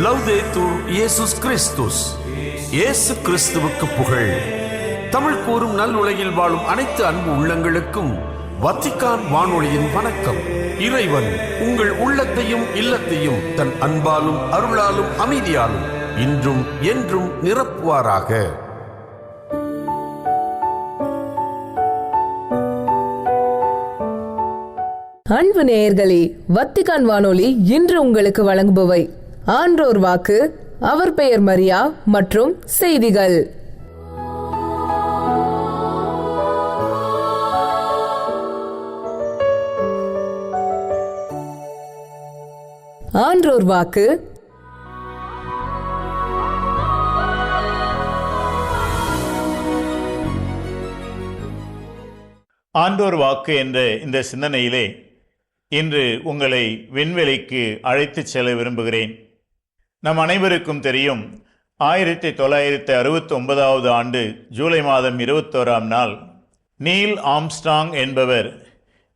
லவ்தேத்தூர் இயேசுஸ் கிறிஸ்துஸ். இயேசு கிறிஸ்துவுக்கு புகழ். தமிழ் கூறும் நல் உலகில் வாழும் அனைத்து அன்பு உள்ளங்களுக்கும் வத்திக்கான் வானொலியின் வணக்கம். இறைவன் உங்கள் உள்ளத்தையும் இல்லத்தையும் தன் அன்பாலும் அருளாலும் அமைதியாலும் இன்றும் என்றும் நிரப்புவாராக. அன்பு நேயர்களே, வத்திக்கான் வானொலி இன்று உங்களுக்கு வழங்குபவை ஆன்றோர் வாக்கு, அவர் பெயர் மரியா மற்றும் செய்திகள். ஆன்றோர் வாக்கு. ஆண்டோர் வாக்கு என்ற இந்த சிந்தனையிலே இன்று உங்களை விண்வெளிக்கு அழைத்து செல்ல விரும்புகிறேன். நம் அனைவருக்கும் தெரியும், 1969 ஆண்டு ஜூலை மாதம் 21ஆம் நாள் நீல் ஆம்ஸ்ட்ராங் என்பவர்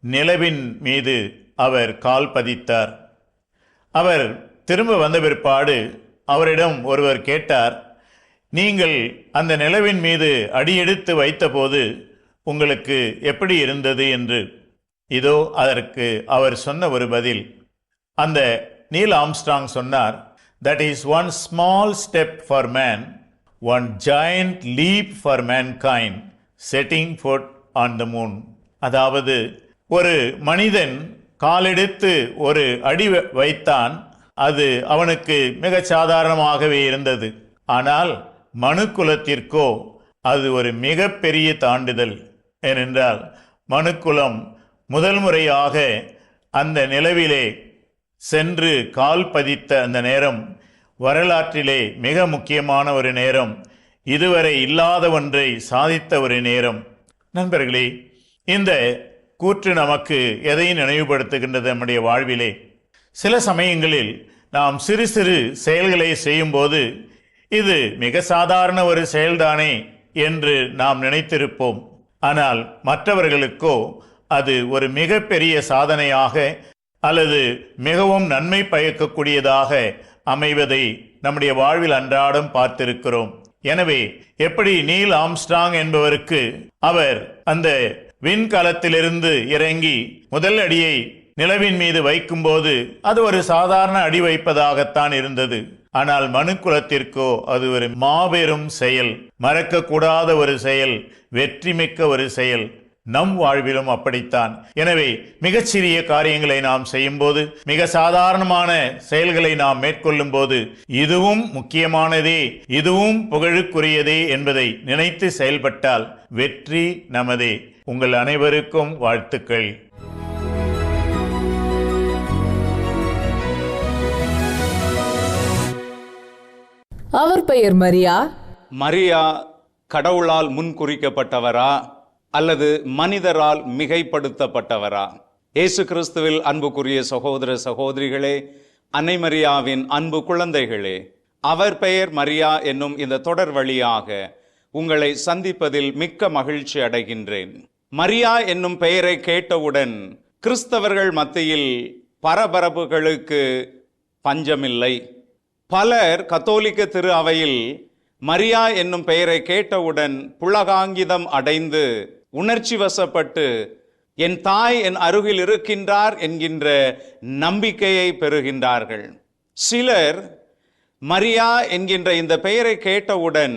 நிலவின் மீது அவர் கால் பதித்தார். அவர் திரும்ப வந்த பிற்பாடு அவரிடம் ஒருவர் கேட்டார், நீங்கள் அந்த நிலவின் மீது அடியெடுத்து வைத்தபோது உங்களுக்கு எப்படி இருந்தது என்று. இதோ அதற்கு அவர் சொன்ன ஒரு பதில். அந்த நீல் ஆம்ஸ்ட்ராங் சொன்னார், that is one small step for man, one giant leap for mankind, setting foot on the moon. அதாவது ஒரு மனிதன் காலெடுத்து ஒரு அடி வைத்தான், அது அவனுக்கு மிக சாதாரணமாகவே இருந்தது. ஆனால் மனுக்குலத்திற்கோ அது ஒரு மிகப்பெரிய தாண்டுதல். ஏனென்றால் மனுக்குலம் முதல் முறையாக அந்த நிலவிலே சென்று கால் பதித்த அந்த நேரம் வரலாற்றிலே மிக முக்கியமான ஒரு நேரம், இதுவரை இல்லாத ஒன்றை சாதித்த ஒரு நேரம். நண்பர்களே, இந்த கூற்று நமக்கு எதை நினைவுபடுத்துகின்றது? நம்முடைய வாழ்விலே சில சமயங்களில் நாம் சிறு சிறு செயல்களை செய்யும்போது இது மிக சாதாரண ஒரு செயல்தானே என்று நாம் நினைத்திருப்போம். ஆனால் மற்றவர்களுக்கோ அது ஒரு மிகப்பெரிய சாதனையாக அல்லது மிகவும் நன்மை பயக்கக்கூடியதாக அமைவதை நம்முடைய வாழ்வில் அன்றாடம் பார்த்திருக்கிறோம். எனவே எப்படி நீல் ஆம்ஸ்ட்ராங் என்பவருக்கு அவர் அந்த விண்கலத்திலிருந்து இறங்கி முதல் அடியை நிலவின் மீது வைக்கும்போது அது ஒரு சாதாரண அடி வைப்பதாகத்தான் இருந்தது. ஆனால் மனுக்குலத்திற்கோ அது ஒரு மாபெரும் செயல், மறக்கக்கூடாத ஒரு செயல், வெற்றிமிக்க ஒரு செயல். நம் வாழ்விலும் அப்படித்தான். எனவே மிகச்சிறிய காரியங்களை நாம் செய்யும்போது, மிக சாதாரணமான செயல்களை நாம் மேற்கொள்ளும் போது, இதுவும் முக்கியமானதே, இதுவும் புகழுக்குரியதே என்பதை நினைத்து செயல்பட்டால் வெற்றி நமதே. உங்கள் அனைவருக்கும் வாழ்த்துக்கள். அவர் பெயர் மரியா. மரியா கடவுளால் முன்குறிக்கப்பட்டவரா அல்லது மனிதரால் மிகைப்படுத்தப்பட்டவரா? இயேசு கிறிஸ்துவில் அன்புக்குரிய சகோதர சகோதரிகளே, அன்னை மரியாவின் அன்பு குழந்தைகளே, அவர் பெயர் மரியா என்னும் இந்த தொடர் வழியாக உங்களை சந்திப்பதில் மிக்க மகிழ்ச்சி அடைகின்றேன். மரியா என்னும் பெயரை கேட்டவுடன் கிறிஸ்தவர்கள் மத்தியில் பரபரப்புகளுக்கு பஞ்சமில்லை. பலர் கத்தோலிக்க திரு அவையில் மரியா என்னும் பெயரை கேட்டவுடன் புலகாங்கிதம் அடைந்து உணர்ச்சி வசப்பட்டு என் தாய் என் அருகில் இருக்கின்றார் என்கின்ற நம்பிக்கையை பெறுகின்றார்கள். சிலர் மரியா என்கின்ற இந்த பெயரை கேட்டவுடன்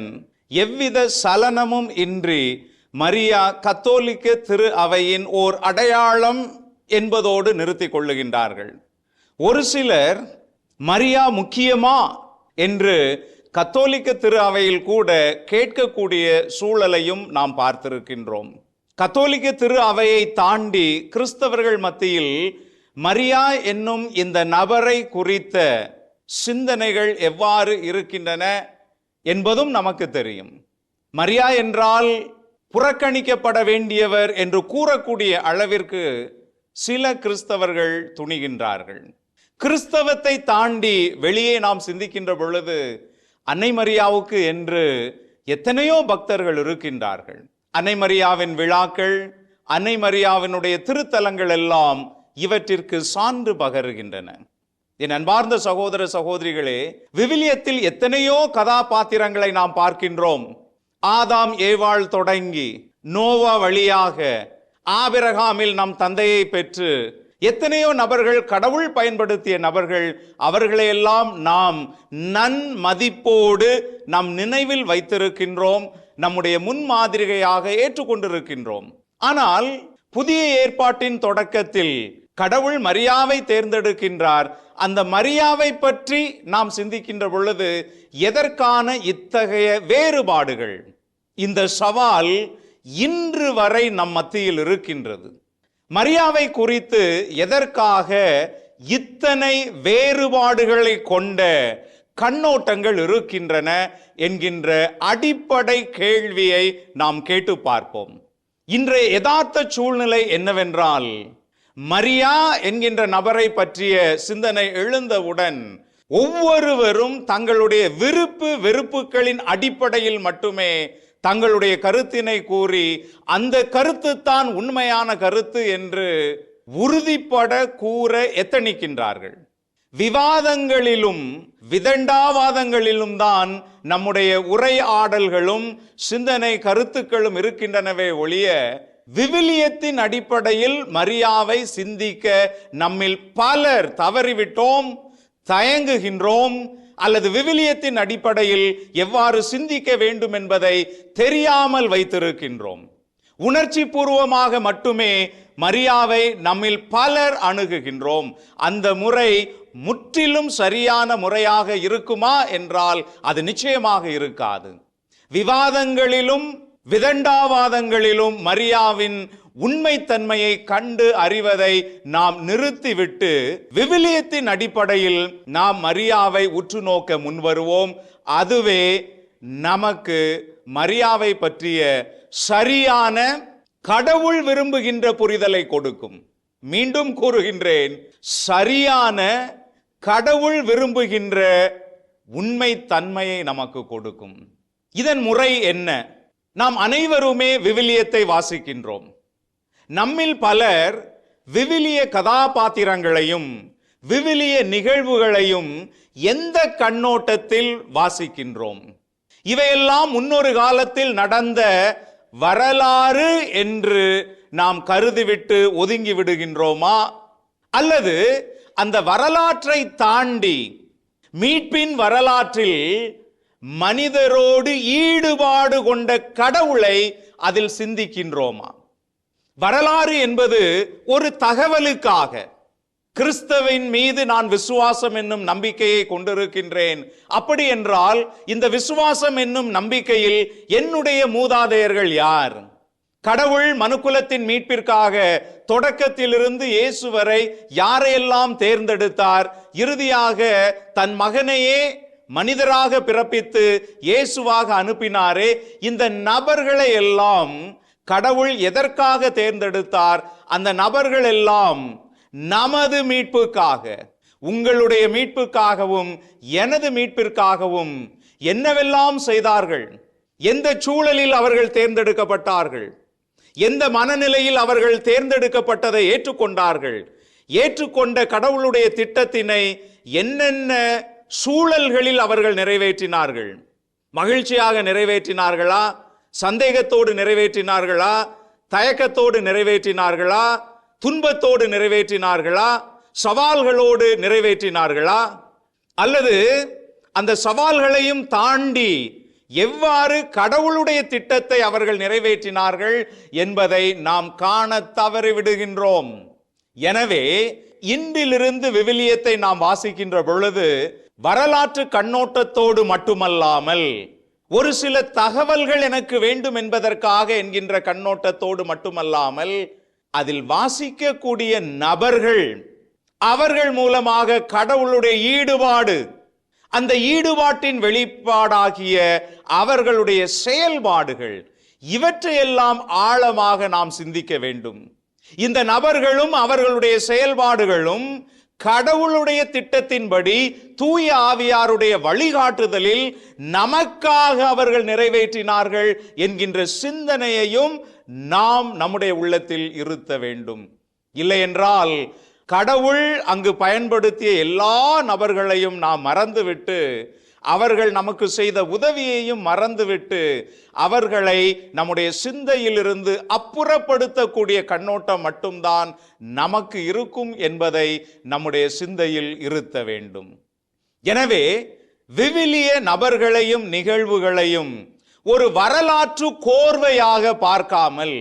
எவ்வித சலனமும் இன்றி மரியா கத்தோலிக்க திரு அவையின் ஓர் அடையாளம் என்பதோடு நிறுத்தி கொள்ளுகின்றார்கள். ஒரு சிலர் மரியா முக்கியமா என்று கத்தோலிக்க திரு அவையில் கூட கேட்கக்கூடிய சூழலையும் நாம் பார்த்திருக்கின்றோம். கத்தோலிக்க திரு அவையை தாண்டி கிறிஸ்தவர்கள் மத்தியில் மரியா என்னும் இந்த நபரை குறித்த சிந்தனைகள் எவ்வாறு இருக்கின்றன என்பதும் நமக்கு தெரியும். மரியா என்றால் புறக்கணிக்கப்பட வேண்டியவர் என்று கூறக்கூடிய அளவிற்கு சில கிறிஸ்தவர்கள் துணிகின்றார்கள். கிறிஸ்தவத்தை தாண்டி வெளியே நாம் சிந்திக்கின்ற பொழுது அன்னை மரியாவுக்கு என்று எத்தனையோ பக்தர்கள் இருக்கின்றார்கள். அன்னை மரியாவின் விழாக்கள், அன்னை மரியாவினுடைய திருத்தலங்கள் எல்லாம் இவற்றிற்கு சான்று பகருகின்றன. என் அன்பார்ந்த சகோதர சகோதரிகளே, விவிலியத்தில் எத்தனையோ கதாபாத்திரங்களை நாம் பார்க்கின்றோம். ஆதாம் ஏவாள் தொடங்கி நோவா வழியாக ஆபிரகாமில் நம் தந்தையை பெற்று எத்தனையோ நபர்கள், கடவுள் பயன்படுத்திய நபர்கள், அவர்களையெல்லாம் நாம் நன்மதிப்போடு நம் நினைவில் வைத்திருக்கின்றோம், நம்முடைய முன்மாதிரிகையாக ஏற்றுக்கொண்டிருக்கின்றோம். ஆனால் புதிய ஏற்பாட்டின் தொடக்கத்தில் கடவுள் மரியாவை தேர்ந்தெடுக்கின்றார். அந்த மரியாவை பற்றி நாம் சிந்திக்கின்ற பொழுது எதற்கான இத்தகைய வேறுபாடுகள்? இந்த சவால் இன்று வரை நம் மத்தியில் இருக்கின்றது. மரியாவை குறித்து எதற்காக இத்தனை வேறுபாடுகளை கொண்ட கண்ணோட்டங்கள் இருக்கின்றன என்கின்ற அடிப்படை கேள்வியை நாம் கேட்டு பார்ப்போம். இன்றைய யதார்த்த சூழ்நிலை என்னவென்றால், மரியா என்கின்ற நபரை பற்றிய சிந்தனை எழுந்தவுடன் ஒவ்வொருவரும் தங்களுடைய விருப்பு வெறுப்புகளின் அடிப்படையில் மட்டுமே தங்களுடைய கருத்தினை கூறி அந்த கருத்து தான் உண்மையான கருத்து என்று உறுதிப்பட கூற எத்தனிக்கின்றார்கள். விவாதங்களிலும் விதண்டாவாதங்களிலும் தான் நம்முடைய உரையாடல்களும் சிந்தனை கருத்துக்களும் இருக்கின்றனவே ஒழிய, விவிலியத்தின் அடிப்படையில் மரியாவை சிந்திக்க நம்மில் பலர் தவறிவிட்டோம், தயங்குகின்றோம், அல்லது விவிலியத்தின் அடிப்படையில் எவ்வாறு சிந்திக்க வேண்டும் என்பதை தெரியாமல் வைத்திருக்கின்றோம். உணர்ச்சி பூர்வமாக மட்டுமே மரியாவை நம்மில் பலர் அணுகுகின்றோம். அந்த முறை முற்றிலும் சரியான முறையாக இருக்குமா என்றால் அது நிச்சயமாக இருக்காது. விவாதங்களிலும் விதண்டாவாதங்களிலும் மரியாவின் உண்மைத்தன்மையை கண்டு அறிவதை நாம் நிறுத்திவிட்டு விவிலியத்தின் அடிப்படையில் நாம் மரியாவை உற்று நோக்க முன்வருவோம். அதுவே நமக்கு மரியாவை பற்றிய சரியான கடவுள் விரும்புகின்ற புரிதலை கொடுக்கும். மீண்டும் கூறுகின்றேன், சரியான கடவுள் விரும்புகின்ற உண்மைத்தன்மையை நமக்கு கொடுக்கும். இதன் முறை என்ன? நாம் அனைவருமே விவிலியத்தை வாசிக்கின்றோம். நம்மில் பலர் விவிலிய கதாபாத்திரங்களையும் விவிலிய நிகழ்வுகளையும் எந்த கண்ணோட்டத்தில் வாசிக்கின்றோம்? இவையெல்லாம் முன்னொரு காலத்தில் நடந்த வரலாறு என்று நாம் கருதிவிட்டு ஒதுங்கி விடுகின்றோமா? அல்லது அந்த வரலாற்றை தாண்டி மீட்பின் வரலாற்றில் மனிதரோடு ஈடுபாடு கொண்ட கடவுளை அதில் சிந்திக்கின்றோமா? வரலாறு என்பது ஒரு தகவலுக்காக, கிறிஸ்துவின் மீது நான் விசுவாசம் என்னும் நம்பிக்கையை கொண்டிருக்கின்றேன், அப்படி என்றால் இந்த விசுவாசம் என்னும் நம்பிக்கையில் என்னுடைய மூதாதையர்கள் யார்? கடவுள் மனுக்குலத்தின் மீட்பிற்காக தொடக்கத்திலிருந்து இயேசு வரை யாரையெல்லாம் தேர்ந்தெடுத்தார், இறுதியாக தன் மகனையே மனிதராக பிறப்பித்து இயேசுவாக அனுப்பினாரே, இந்த நபர்களை எல்லாம் கடவுள் எதற்காக தேர்ந்தெடுத்தார்? அந்த நபர்கள் எல்லாம் நமது மீட்புக்காக, உங்களுடைய மீட்புக்காகவும் எனது மீட்பிற்காகவும் என்னவெல்லாம் செய்தார்கள்? எந்த சூழலில் அவர்கள் தேர்ந்தெடுக்கப்பட்டார்கள்? எந்த மனநிலையில் அவர்கள் தேர்ந்தெடுக்கப்பட்டதை ஏற்றுக்கொண்டார்கள்? ஏற்றுக்கொண்ட கடவுளுடைய திட்டத்தினை என்னென்ன சூழல்களில் அவர்கள் நிறைவேற்றினார்கள்? மகிழ்ச்சியாக நிறைவேற்றினார்களா? சந்தேகத்தோடு நிறைவேற்றினார்களா? தயக்கத்தோடு நிறைவேற்றினார்களா? துன்பத்தோடு நிறைவேற்றினார்களா? சவால்களோடு நிறைவேற்றினார்களா? அல்லது அந்த சவால்களையும் தாண்டி எவ்வாறு கடவுளுடைய திட்டத்தை அவர்கள் நிறைவேற்றினார்கள் என்பதை நாம் காண தவறிவிடுகின்றோம். எனவே இன்றிலிருந்து விவிலியத்தை நாம் வாசிக்கின்ற பொழுது வரலாற்று கண்ணோட்டத்தோடு மட்டுமல்லாமல், ஒரு சில தகவல்கள் எனக்கு வேண்டும் என்பதற்காக என்கின்ற கண்ணோட்டத்தோடு மட்டுமல்லாமல், அதில் வாசிக்கக்கூடிய நபர்கள், அவர்கள் மூலமாக கடவுளுடைய ஈடுபாடு, அந்த ஈடுபாட்டின் வெளிப்பாடாகிய அவர்களுடைய செயல்பாடுகள், இவற்றையெல்லாம் ஆழமாக நாம் சிந்திக்க வேண்டும். இந்த நபர்களும் அவர்களுடைய செயல்பாடுகளும் கடவுளுடைய திட்டத்தின்படி தூய ஆவியாருடைய வழிகாட்டுதலில் நமக்காக அவர்கள் நிறைவேற்றினார்கள் என்கின்ற சிந்தனையையும் நாம் நம்முடைய உள்ளத்தில் இருத்த வேண்டும். இல்லை என்றால் கடவுள் அங்கு பயன்படுத்திய எல்லா நபர்களையும் நாம் மறந்துவிட்டு, அவர்கள் நமக்கு செய்த உதவியையும் மறந்துவிட்டு, அவர்களை நம்முடைய சிந்தையிலிருந்து அப்புறப்படுத்தக்கூடிய கண்ணோட்டம் மட்டும்தான் நமக்கு இருக்கும் என்பதை நம்முடைய சிந்தையில் இருத்த வேண்டும். எனவே விவிலிய நபர்களையும் நிகழ்வுகளையும் ஒரு வரலாற்று கோர்வையாக பார்க்காமல்,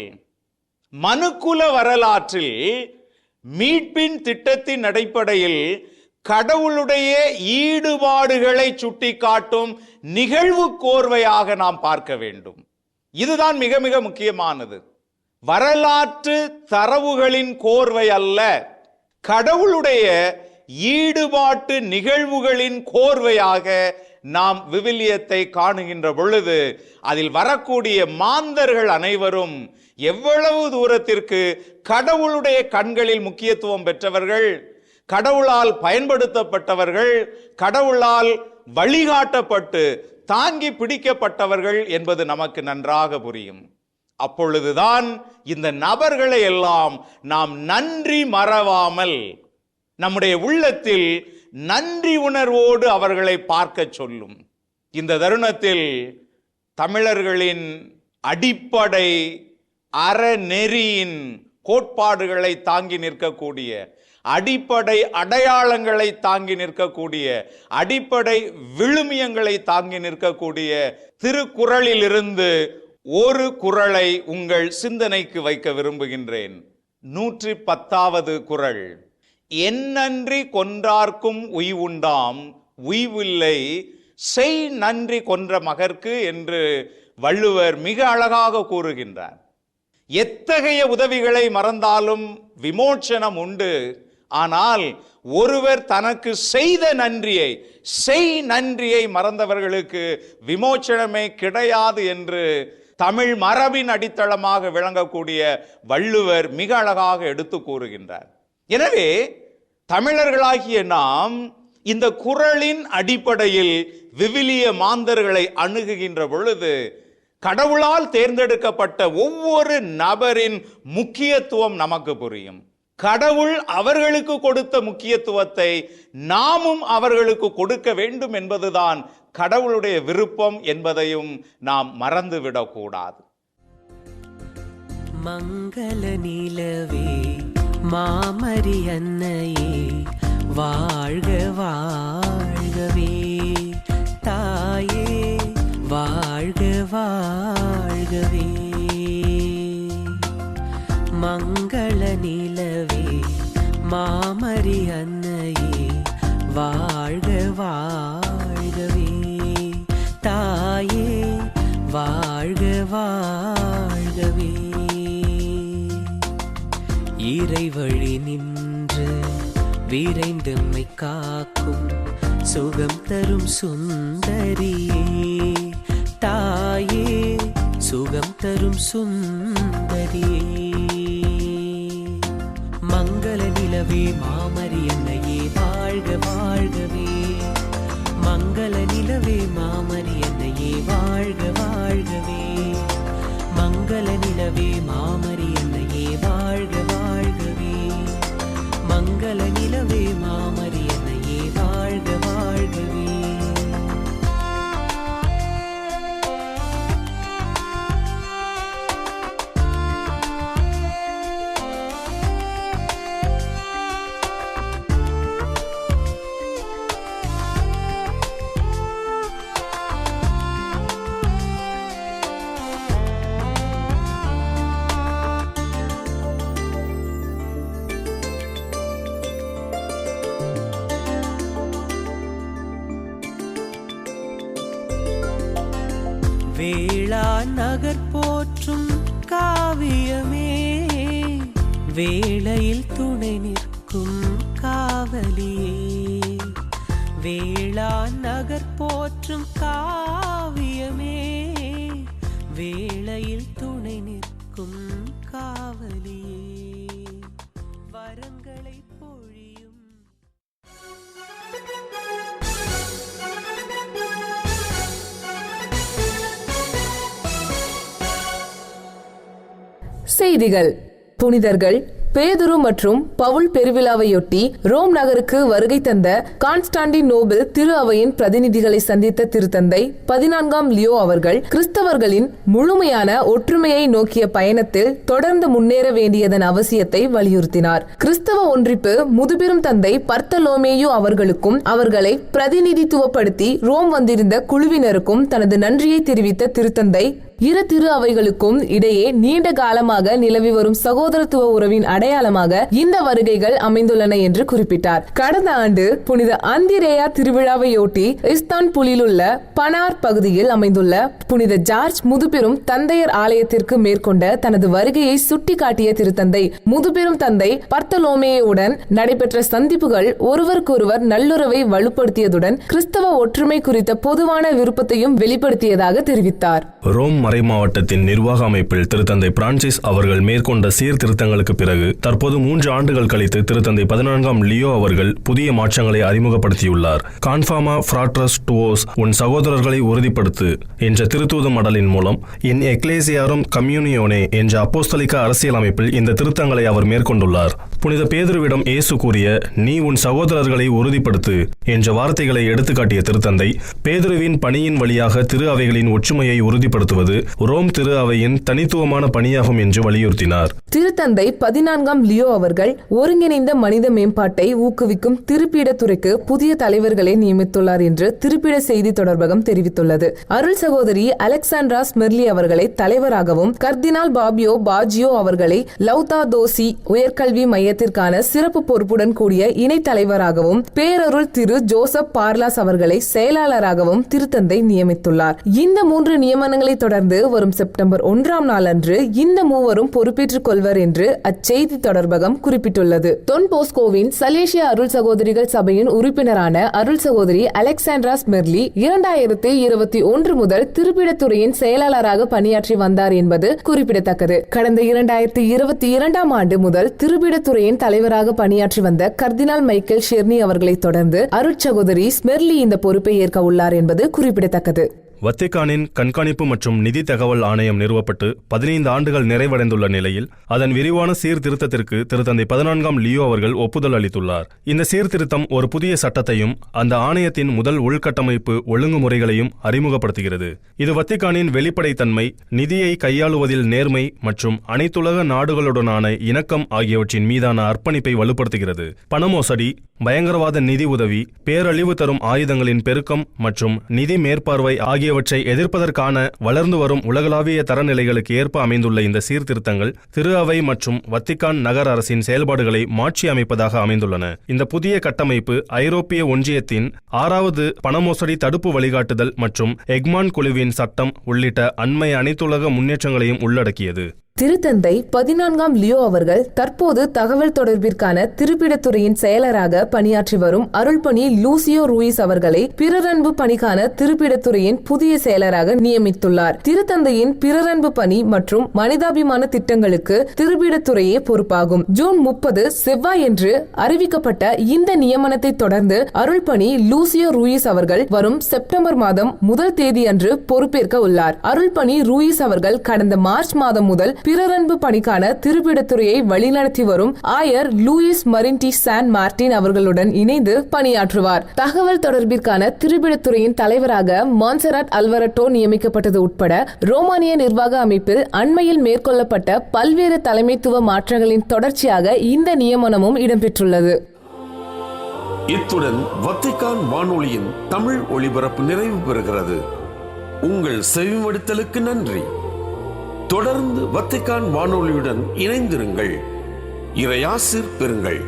மனுக்குல வரலாற்றில் மீட்பின் திட்டத்தின் அடிப்படையில் கடவுளுடைய ஈடுபாடுகளை சுட்டிக்காட்டும் நிகழ்வு கோர்வையாக நாம் பார்க்க வேண்டும். இதுதான் மிக மிக முக்கியமானது. வரலாற்று தரவுகளின் கோர்வை அல்ல, கடவுளுடைய ஈடுபாட்டு நிகழ்வுகளின் கோர்வையாக நாம் விவிலியத்தை காணுகின்ற பொழுது, அதில் வரக்கூடிய மாந்தர்கள் அனைவரும் எவ்வளவு தூரத்திற்கு கடவுளுடைய கண்களில் முக்கியத்துவம் பெற்றவர்கள், கடவுளால் பயன்படுத்தப்பட்டவர்கள், கடவுளால் வழிகாட்டப்பட்டு தாங்கி பிடிக்கப்பட்டவர்கள் என்பது நமக்கு நன்றாக புரியும். அப்பொழுதுதான் இந்த நபர்களை எல்லாம் நாம் நன்றி மறவாமல் நம்முடைய உள்ளத்தில் நன்றி உணர்வோடு அவர்களை பார்க்க சொல்லும். இந்த தருணத்தில் தமிழர்களின் அடிப்படை அறநெறியின் கோட்பாடுகளை தாங்கி நிற்கக்கூடிய, அடிப்படை அடையாளங்களை தாங்கி நிற்கக்கூடிய, அடிப்படை விழுமியங்களை தாங்கி நிற்கக்கூடிய திருக்குறளிலிருந்து ஒரு குறளை உங்கள் சிந்தனைக்கு வைக்க விரும்புகின்றேன். 110வது குறள். எந்நன்றி கொன்றார்க்கும் உய்வுண்டாம், உய்வில்லை செய் நன்றி கொன்ற மகற்கு என்று வள்ளுவர் மிக அழகாக கூறுகின்றார். எத்தகைய உதவிகளை மறந்தாலும் விமோச்சனம் உண்டு. ஆனால் ஒருவர் தனக்கு செய்த நன்றியை, செய் நன்றியை மறந்தவர்களுக்கு விமோச்சனமே கிடையாது என்று தமிழ் மரபின் அடித்தளமாக விளங்கக்கூடிய வள்ளுவர் மிக அழகாக எடுத்து கூறுகின்றார். எனவே தமிழர்களாகிய நாம் இந்த குறளின் அடிப்படையில் விவிலிய மாந்தர்களை அணுகுகின்ற பொழுது, கடவுளால் தேர்ந்தெடுக்கப்பட்ட ஒவ்வொரு நபரின் முக்கியத்துவம் நமக்கு புரியும். கடவுள் அவர்களுக்கு கொடுத்த முக்கியத்துவத்தை நாமும் அவர்களுக்கு கொடுக்க வேண்டும் என்பதுதான் கடவுளுடைய விருப்பம் என்பதையும் நாம் மறந்துவிடக்கூடாது. மங்கள நிலவே மாமரி அன்னையே வாழ்க வாழ்கவே, தாயே வாழ்க வாழ்கவே. மங்கள நிலவே மாமரி அன்னையே வாழ்க வாழ்கவே, தாயே வாழ்க வாழ்கவே. இறைவழி நின்று விரைந்தம்மை காக்கும் சுகம் தரும் சுந்தரியே, தாயே சுகம் தரும் சுந்தரியே. மங்கள நிலவே மாமரி அன்னையே வாழ்க வாழ்கவே, மங்கள நிலவே மாமரி அன்னையே வாழ்க வாழ்கவே, மங்கள நிலவே மாமரி அன்னையே வாழ்க வாழ்கவே, மங்கள நிலவே மாமரி அன்னையே வாழ்க வாழ்கவே. வேளா நகர் போற்றும் காவியமே, வேளையில் துணை நிற்கும் காவலியே. வேளா நகர் போற்றும் காவியமே, வேளையில் துணை நிற்கும் காவலியே. வரங்களை பொழியும் செய்திகள். புனிதர்கள் பேதுரு மற்றும் பவுல் பெருவிழாவையொட்டி ரோம் நகருக்கு வருகை தந்த கான்ஸ்டாண்டினோபிள் திரு அவையின் பிரதிநிதிகளை சந்தித்த திருத்தந்தை 14ஆம் லியோ அவர்கள் கிறிஸ்தவர்களின் முழுமையான ஒற்றுமையை நோக்கிய பயணத்தில் தொடர்ந்து முன்னேற வேண்டியதன் அவசியத்தை வலியுறுத்தினார். கிறிஸ்தவ ஒன்றிப்பு முதுபெரும் தந்தை பர்த்தலோமேயு அவர்களுக்கும் அவர்களை பிரதிநிதித்துவப்படுத்தி ரோம் வந்திருந்த குழுவினருக்கும் தனது நன்றியை தெரிவித்த திருத்தந்தை இரு திரு அவைகளுக்கும் இடையே நீண்ட காலமாக நிலவி வரும் சகோதரத்துவ உறவின் அடையாளமாக இந்த வருகைகள் அமைந்துள்ளன என்று குறிப்பிட்டார். கடந்த ஆண்டு புனித அந்திரேயா திருவிழாவையொட்டி இஸ்தான்புலில் உள்ள பனார் பகுதியில் அமைந்துள்ள புனித ஜார்ஜ் முதுபெரும் தந்தையர் ஆலயத்திற்கு மேற்கொண்ட தனது வருகையை சுட்டிக்காட்டிய திருத்தந்தை முதுபெரும் தந்தை பர்த்தலோமேயுடன் நடைபெற்ற சந்திப்புகள் ஒருவருக்கொருவர் நல்லுறவை வலுப்படுத்தியதுடன் கிறிஸ்தவ ஒற்றுமை குறித்த பொதுவான விருப்பத்தையும் வெளிப்படுத்தியதாக தெரிவித்தார். ரோம் மறைமாவட்டத்தின் நிர்வாக அமைப்பில் திருத்தந்தை பிரான்சிஸ் அவர்கள் மேற்கொண்ட சீர்திருத்தங்களுக்கு பிறகு தற்போது 3 ஆண்டுகள் கழித்து திருத்தந்தை 14ஆம் லியோ அவர்கள் புதிய மாற்றங்களை அறிமுகப்படுத்தியுள்ளார். கான்ஃபாமா ஃப்ராட்ரஸ் டுவோஸ், உன் சகோதரர்களை உறுதிப்படுத்து என்ற திருத்தூது மடலின் மூலம் இன் எக்லேசியாரும் கம்யூனியோனே என்ற அப்போஸ்தலிக்க அரசியல் அமைப்பில் இந்த திருத்தங்களை அவர் மேற்கொண்டுள்ளார். புனித பேதுருவிடம் இயேசு கூறிய நீ உன் சகோதரர்களை உறுதிப்படுத்து என்ற வார்த்தைகளை எடுத்துக்காட்டிய திருத்தந்தை பேதுருவின் பணியின் வழியாக திரு அவைகளின் ஒற்றுமையை உறுதிப்படுத்துவது ரோம் திரு அவையின் தனித்துவமான பணியாகும் என்று வலியுறுத்தினார். திருத்தந்தை 14ஆம் லியோ அவர்கள் ஒருங்கிணைந்த மனித மேம்பாட்டை ஊக்குவிக்கும் திருப்பீடத்துறைக்கு புதிய தலைவர்களை நியமித்துள்ளார் என்று திருப்பீட செய்தி தொடர்பகம் தெரிவித்துள்ளது. அருள் சகோதரி அலெக்சாண்ட்ரா ஸ்மெர்லி அவர்களை தலைவராகவும், கர்தினால் பாபியோ பாஜியோ அவர்களை லவுதாதோசி உயர்கல்வி மையத்திற்கான சிறப்பு பொறுப்புடன் கூடிய இணை தலைவராகவும், பேரருள் திரு ஜோசப் பார்லாஸ் அவர்களை செயலாளராகவும் திருத்தந்தை நியமித்துள்ளார். இந்த 3 நியமனங்களை தொடர்ந்து வரும் செப்டம்பர் 1ஆம் நாள் அன்று இந்த மூவரும் பொறுப்பேற்றுக் கொள்வர் என்று அச்செய்தி தொடர்பகம் குறிப்பிட்டுள்ளது. தொன் போஸ்கோவின் சலேசிய அருள் சகோதரிகள் சபையின் உறுப்பினரான அருள் சகோதரி அலெக்சாண்ட்ரா ஸ்மெர்லி 2021 முதல் திருப்பிடத்துறையின் செயலாளராக பணியாற்றி வந்தார் என்பது குறிப்பிடத்தக்கது. கடந்த 2022ஆம் ஆண்டு முதல் திருப்பிடத்துறையின் தலைவராக பணியாற்றி வந்த கர்தினால் மைக்கேல் ஷெர்னி அவர்களை தொடர்ந்து அருட்சகோதரி ஸ்மெர்லி இந்த பொறுப்பை ஏற்க உள்ளார் என்பது குறிப்பிடத்தக்கது. வத்திக்கானின் கண்காணிப்பு மற்றும் நிதி தகவல் ஆணையம் நிறுவப்பட்டு 15 ஆண்டுகள் நிறைவடைந்துள்ள நிலையில் அதன் விரிவான சீர்திருத்தத்திற்கு திருத்தந்தை 14ஆம் லியோ அவர்கள் ஒப்புதல் அளித்துள்ளார். இந்த சீர்திருத்தம் ஒரு புதிய சட்டத்தையும் அந்த ஆணையத்தின் முதல் உள்கட்டமைப்பு ஒழுங்குமுறைகளையும் அறிமுகப்படுத்துகிறது. இது வத்திக்கானின் வெளிப்படைத்தன்மை, நிதியை கையாளுவதில் நேர்மை மற்றும் அனைத்துலக நாடுகளுடனான இணக்கம் ஆகியவற்றின் மீதான அர்ப்பணிப்பை வலுப்படுத்துகிறது. பணமோசடி, பயங்கரவாத நிதி உதவி, பேரழிவு தரும் ஆயுதங்களின் பெருக்கம் மற்றும் நிதி மேற்பார்வை ஆகியவற்றை எதிர்ப்பதற்கான வளர்ந்து வரும் உலகளாவிய தரநிலைகளுக்கு ஏற்ப அமைந்துள்ள இந்த சீர்திருத்தங்கள் திரு அவை மற்றும் வத்திக்கான் நகர அரசின் செயல்பாடுகளை மாற்றி அமைப்பதாக அமைந்துள்ளன. இந்த புதிய கட்டமைப்பு ஐரோப்பிய ஒன்றியத்தின் 6வது பணமோசடி தடுப்பு வழிகாட்டுதல் மற்றும் எக்மான் குழுவின் சட்டம் உள்ளிட்ட அண்மை அனைத்துலக முன்னேற்றங்களையும் உள்ளடக்கியது. திருத்தந்தை 14ஆம் லியோ அவர்கள் தற்போது தகவல் தொடர்பிற்கான திருப்பிடத்துறையின் செயலராக பணியாற்றி வரும் அருள்பணி லூசியோ ரூயிஸ் அவர்களை பிறரன்பு பணிக்கான திருப்பிடத்துறையின் புதிய செயலராக நியமித்துள்ளார். திருத்தந்தையின் பிறரன்பு பணி மற்றும் மனிதாபிமான திட்டங்களுக்கு திருப்பிடத்துறையே பொறுப்பாகும். ஜூன் 30 செவ்வாயன்று அறிவிக்கப்பட்ட இந்த நியமனத்தை தொடர்ந்து அருள்பணி லூசியோ ரூயிஸ் அவர்கள் வரும் செப்டம்பர் மாதம் 1 தேதி அன்று பொறுப்பேற்க உள்ளார். அருள்பணி ரூயிஸ் அவர்கள் கடந்த மார்ச் மாதம் முதல் பிறரன்பு பணிக்கான திருப்பிடத்துறையை வழிநடத்தி வரும் ஆயர் லூயிஸ் மரின்டி சான் மார்டின் அவர்களுடன் இணைந்து பணியாற்றுவார். தகவல் தொடர்பிற்கான திருப்பிடத்துறையின் தலைவராக மான்சராட் அல்வரட்டோ நியமிக்கப்பட்டது உட்பட ரோமானிய நிர்வாக அமைப்பில் அண்மையில் மேற்கொள்ளப்பட்ட பல்வேறு தலைமைத்துவ மாற்றங்களின் தொடர்ச்சியாக இந்த நியமனமும் இடம்பெற்றுள்ளது. இத்துடன் வத்திக்கான் வானொலியின் தமிழ் ஒளிபரப்பு நிறைவு பெறுகிறது. உங்கள் செவிமடுத்தலுக்கு நன்றி. தொடர்ந்து வத்திக்கான் வானொலியுடன் இணைந்திருங்கள். இறையாசிர் பெறுங்கள்.